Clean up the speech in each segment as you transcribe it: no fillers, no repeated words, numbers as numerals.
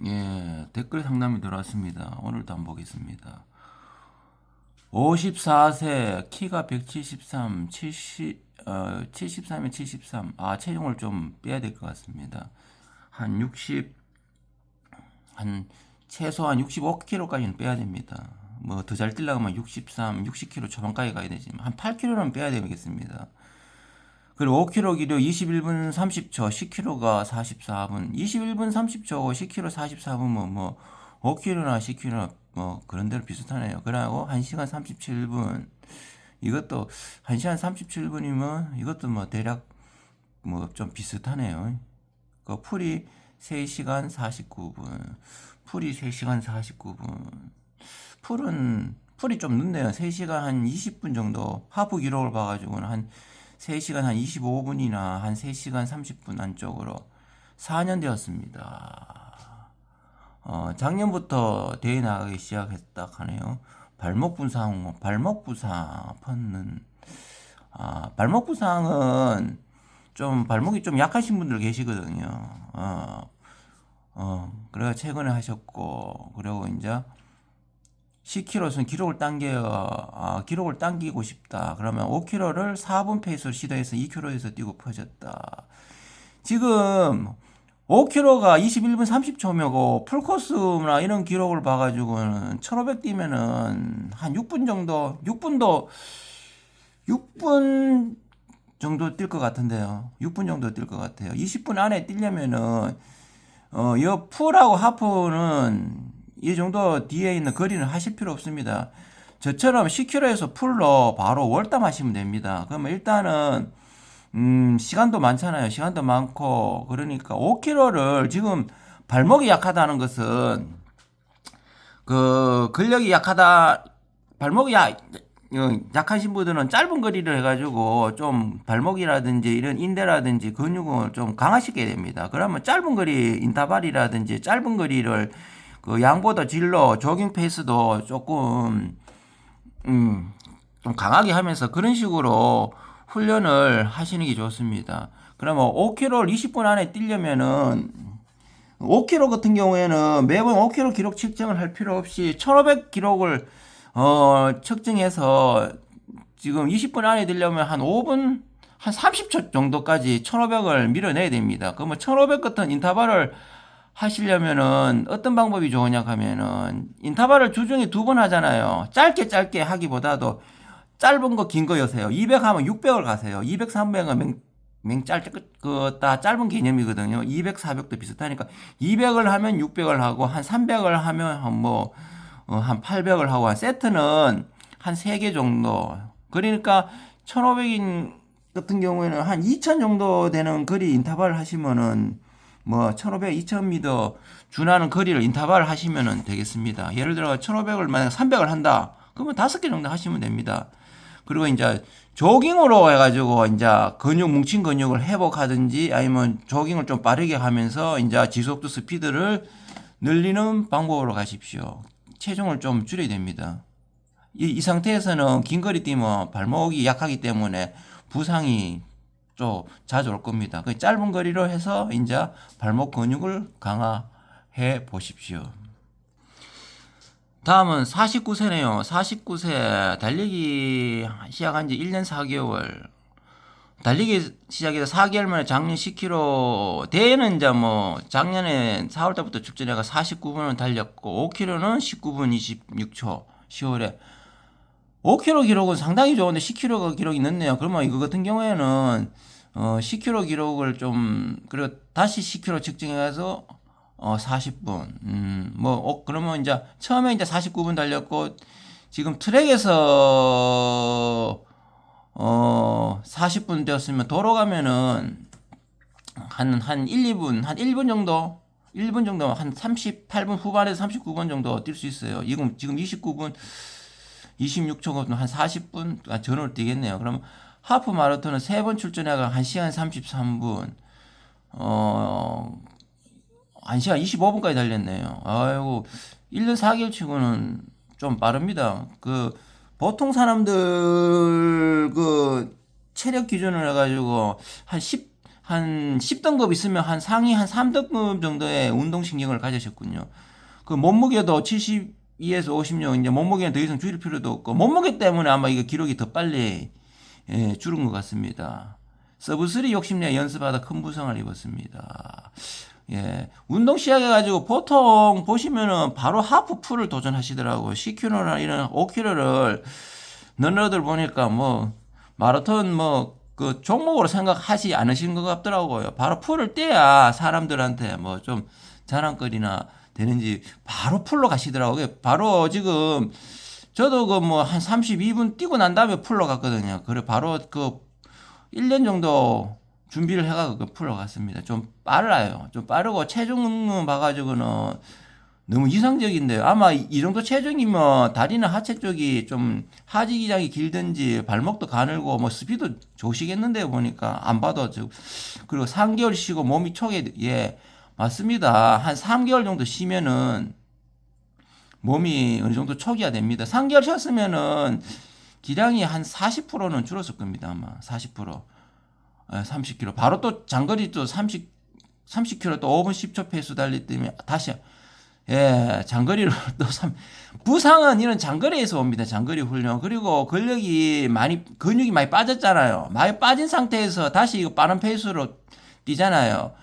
예, 댓글 상담이 들어왔습니다. 오늘도 한번 보겠습니다. 54세, 키가 173, 73에 73. 체중을 좀 빼야 될 것 같습니다. 한 60, 최소한 65kg까지는 빼야 됩니다. 뭐 더 잘 뛰려면 63, 60kg 초반까지 가야 되지만 한 8kg는 빼야 되겠습니다. 그리고 5kg 기로 21분 30초, 10kg가 44분, 21분 30초, 10kg 44분은 뭐 5kg나 10kg 뭐 그런 대로 비슷하네요. 그리고 1시간 37분, 이것도 1시간 37분이면 이것도 뭐 대략 뭐 좀 비슷하네요. 그 풀이 3시간 49분, 풀이 3시간 49분, 풀이 좀 늦네요. 3시간 한 20분 정도 하프 기록을 봐가지고는 한 3시간 한 25분이나 한 3시간 30분 안쪽으로 4년 되었습니다. 작년부터 대회 나가기 시작했다 하네요. 발목 부상, 펀는, 발목 부상은 좀 발목이 좀 약하신 분들 계시거든요. 그래가 최근에 하셨고, 그리고 이제 10km는 기록을 당기고 싶다. 그러면 5km를 4분 페이스로 시도해서 2km에서 뛰고 퍼졌다. 지금 5km가 21분 30초면고 풀코스나 이런 기록을 봐가지고는 1500 뛰면은 한 6분 정도, 6분 정도 뛸 것 같은데요. 6분 정도 뛸 것 같아요. 20분 안에 뛰려면은 이 풀하고 하프는 이 정도 뒤에 있는 거리는 하실 필요 없습니다. 저처럼 10km에서 풀로 바로 월담하시면 됩니다. 그러면 일단은 시간도 많잖아요. 시간도 많고 그러니까 5km를 지금 발목이 약하다는 것은 그 근력이 약하다, 발목이 약하신 분들은 짧은 거리를 해가지고 좀 발목이라든지 이런 인대라든지 근육을 좀 강화시켜야 됩니다. 그러면 짧은 거리 인터벌이라든지 짧은 거리를 그 양보다 질러 조깅 페이스도 조금 좀 강하게 하면서 그런 식으로 훈련을 하시는 게 좋습니다. 그러면 5km를 20분 안에 뛰려면은 5km 같은 경우에는 매번 5km 기록 측정을 할 필요 없이 1500 기록을 측정해서 지금 20분 안에 되려면 한 5분, 한 30초 정도까지 1500을 밀어내야 됩니다. 그러면 1500 같은 인터벌을 하시려면은 어떤 방법이 좋으냐 하면은 인터벌을 주중에 2번 하잖아요. 짧게 하기보다도 짧은 거 긴 거 여세요. 200 하면 600을 가세요. 200, 300은 다 짧은 개념이거든요. 200, 400도 비슷하니까 200을 하면 600을 하고 한 300을 하면 한 800을 하고 한 세트는 한 3개 정도. 그러니까 1500인 같은 경우에는 한 2000 정도 되는 거리 인터벌 하시면은 뭐 1500, 2000m 준하는 거리를 인터벌 하시면 되겠습니다. 예를 들어 1500을 만약 300을 한다. 그러면 5개 정도 하시면 됩니다. 그리고 이제 조깅으로 해가지고 이제 뭉친 근육을 회복하든지 아니면 조깅을 좀 빠르게 하면서 이제 지속도 스피드를 늘리는 방법으로 가십시오. 체중을 좀 줄여야 됩니다. 이 상태에서는 긴 거리 뛰면 발목이 약하기 때문에 부상이 좀 자주 올 겁니다. 그 짧은 거리로 해서 이제 발목 근육을 강화해 보십시오. 다음은 49세네요. 49세 달리기 시작한 지 1년 4개월. 달리기 시작해서 4개월 만에 작년 10km, 대회는 이제 뭐 작년에 4월 달부터 축전해가 49분을 달렸고 5km는 19분 26초 10월에. 5km 기록은 상당히 좋은데 10km 기록이 늦네요. 그러면 이거 같은 경우에는 10km 기록을 좀 그리고 다시 10km 측정해서 40분. 그러면 이제 처음에 이제 49분 달렸고 지금 트랙에서 40분 되었으면 도로 가면은 한 1분 정도, 1분 정도, 한 38분 후반에서 39분 정도 뛸 수 있어요. 지금 29분, 26초거든. 한 40분 전후를 뛰겠네요. 그럼 하프 마라톤은 3번 출전해가 1시간 33분, 1시간 25분까지 달렸네요. 아이고, 1년 4개월 치고는 좀 빠릅니다. 보통 사람들 체력 기준을 해가지고 한 10등급 있으면 한 상위 한 3등급 정도의 운동신경을 가지셨군요. 그 몸무게도 72에서 56, 이제 몸무게는 더 이상 줄일 필요도 없고, 몸무게 때문에 아마 이거 기록이 더 빨리 줄은 것 같습니다. 서브3 욕심내 연습하다 큰 부상을 입었습니다. 예, 운동 시작해가지고 보통 보시면은 바로 하프 풀을 도전하시더라고요. 10km나 이런 5km를 너네들 보니까 뭐 마라톤 뭐 그 종목으로 생각하지 않으시는 것 같더라고요. 바로 풀을 떼야 사람들한테 뭐 좀 자랑거리나 되는지 바로 풀로 가시더라고요. 바로 지금 저도 그 뭐 한 32분 뛰고 난 다음에 풀로 갔거든요. 그래 바로 그 1년 정도 준비를 해가지고 풀로 갔습니다. 좀 빨라요. 좀 빠르고 체중 봐가지고는 너무 이상적인데요. 아마 이 정도 체중이면 다리나 하체 쪽이 좀 하지 기장이 길든지 발목도 가늘고 뭐 스피드 좋으시겠는데요. 보니까 안 봐도 그리고 3개월 쉬고 몸이 초게 예 맞습니다. 한 3개월 정도 쉬면은 몸이 어느 정도 초기화 됩니다. 3개월 쉬었으면은 기량이 한 40%는 줄었을 겁니다. 아마 40%. 30km. 바로 또 장거리 또 30km 또 5분 10초 페이스 달리 때문에 다시 예, 장거리를 또 부상은 이런 장거리에서 옵니다. 장거리 훈련. 그리고 근육이 많이 빠졌잖아요. 많이 빠진 상태에서 다시 이거 빠른 페이스로 뛰잖아요.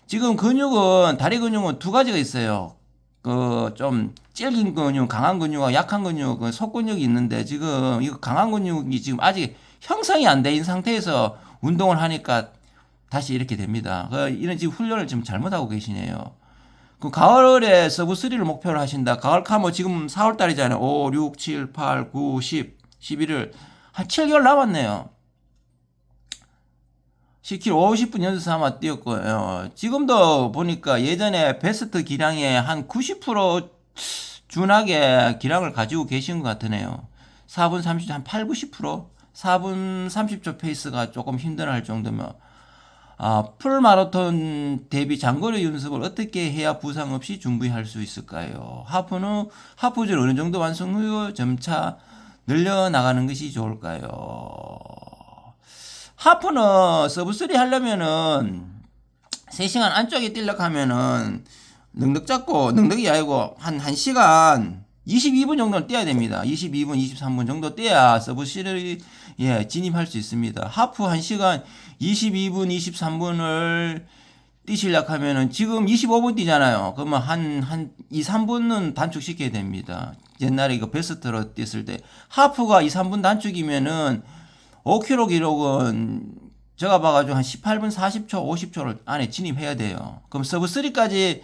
지금 근육은, 다리 근육은 두 가지가 있어요. 그, 좀, 질긴 근육, 강한 근육과 약한 근육, 그 속근육이 있는데, 지금, 이거 강한 근육이 지금 아직 형성이 안 된 상태에서 운동을 하니까 다시 이렇게 됩니다. 이런 지금 훈련을 지금 잘못하고 계시네요. 그 가을에 서브3를 목표로 하신다. 가을 카모 지금 4월 달이잖아요. 5, 6, 7, 8, 9, 10, 11을 한 7개월 남았네요. 10km 50분 연습 삼아 뛰었고요. 지금도 보니까 예전에 베스트 기량의 한 90% 준하게 기량을 가지고 계신 것 같으네요. 4분 30초, 한 8, 90%? 4분 30초 페이스가 조금 힘들어할 정도면 풀 마라톤 대비 장거리 연습을 어떻게 해야 부상 없이 준비할 수 있을까요? 하프를 어느 정도 완성 후 점차 늘려나가는 것이 좋을까요? 하프는 서브3 하려면은 3시간 안쪽에 뛰려고 하면은 넉넉 잡고, 넉넉이 아니고 한 1시간 22분 정도는 뛰어야 됩니다. 22분, 23분 정도 뛰어야 서브3를 예, 진입할 수 있습니다. 하프 1시간 22분, 23분을 뛰시려고 하면은 지금 25분 뛰잖아요. 그러면 한 2, 3분은 단축시켜야 됩니다. 옛날에 이거 베스트로 뛰었을 때 하프가 2, 3분 단축이면은 5km 기록은 제가 봐가지고 한 18분 40초, 50초를 안에 진입해야 돼요. 그럼 서브3까지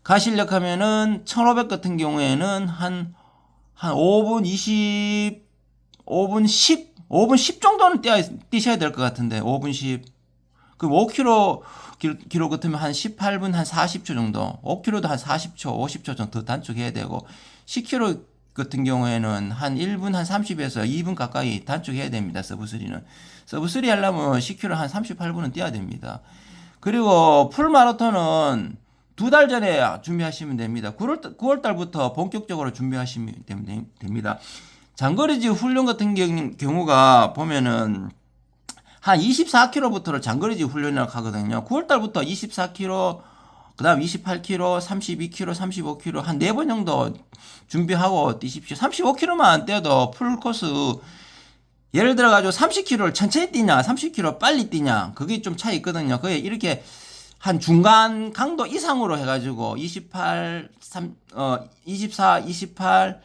가시려고 하면은 1500 같은 경우에는 한 5분 20, 5분 10, 5분 10 정도는 뛰셔야 될 것 같은데, 5분 10. 그럼 5km 기록 같으면 한 18분 한 40초 정도, 5km도 한 40초, 50초 정도 더 단축해야 되고, 10km 같은 경우에는 한 1분 한 30에서 2분 가까이 단축해야 됩니다. 서브3는. 서브3 하려면 10km 한 38분은 뛰어야 됩니다. 그리고 풀 마라톤은 2달 전에 준비하시면 됩니다. 9월 달부터 본격적으로 준비하시면 됩니다. 장거리지 훈련 같은 경우가 보면은 한 24km부터를 장거리지 훈련이라고 하거든요. 9월 달부터 24km, 그 다음 28km, 32km, 35km 한 4번 정도 준비하고 뛰십시오. 35km만 뛰어도 풀코스, 예를 들어가지고 30km를 천천히 뛰냐, 30km 빨리 뛰냐, 그게 좀 차이 있거든요. 그게 이렇게 한 중간 강도 이상으로 해가지고 24, 28,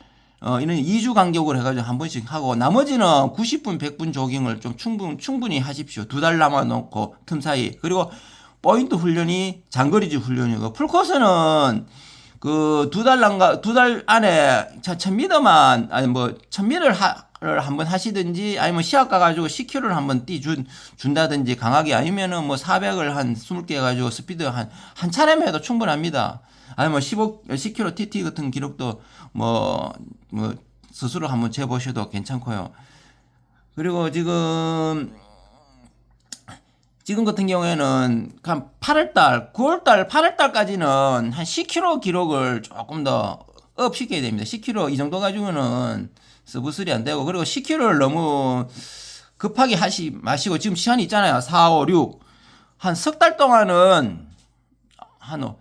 이런 2주 간격으로 해가지고 한 번씩 하고, 나머지는 90분, 100분 조깅을 좀 충분히 하십시오. 2달 남아놓고 틈 사이. 그리고 포인트 훈련이 장거리지 훈련이고, 풀코스는 그 2달 안에 1000m만, 아니 뭐 1000m를 한번 하시든지, 아니면 시합 가가지고 10km를 한번 준다든지 강하게, 아니면은 뭐 400을 한 20개 해가지고 스피드 한 차례만 해도 충분합니다. 아니면 10km TT 같은 기록도 뭐 스스로 한번 재보셔도 괜찮고요. 그리고 지금 같은 경우에는 한 8월달, 9월달, 8월달까지는 한 10km 기록을 조금 더 업 시켜야 됩니다. 10km 이 정도 가지고는 서브3 안 되고, 그리고 10km를 너무 급하게 하시 마시고, 지금 시간이 있잖아요. 4, 5, 6. 한 석 달 동안은 한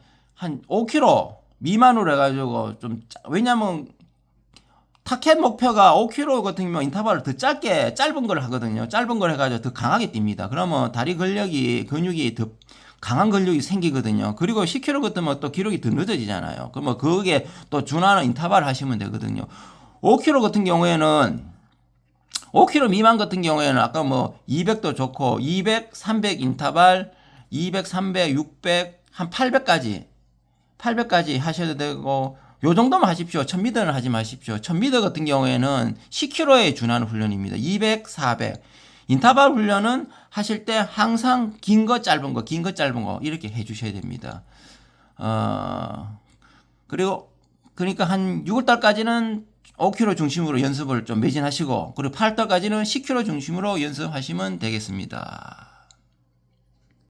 5kg 미만으로 해가지고 좀 왜냐면 타켓 목표가 5km 같은 경우는 인터벌을 더 짧은 걸 하거든요. 짧은 걸 해가지고 더 강하게 뜁니다. 그러면 다리 근육이 더 강한 근육이 생기거든요. 그리고 10km 같으면 또 기록이 더 늦어지잖아요. 그러면 거기에 또 준하는 인터벌 하시면 되거든요. 5km 같은 경우에는 5km 미만 같은 경우에는 아까 뭐 200도 좋고 200, 300 인터벌, 200, 300, 600, 한 800까지 하셔도 되고 요 정도만 하십시오. 1000m는 하지 마십시오. 1000m 같은 경우에는 10km에 준하는 훈련입니다. 200, 400. 인터벌 훈련은 하실 때 항상 긴 거 짧은 거 이렇게 해 주셔야 됩니다. 그리고 그러니까 한 6월달까지는 5km 중심으로 연습을 좀 매진하시고 그리고 8월달까지는 10km 중심으로 연습하시면 되겠습니다.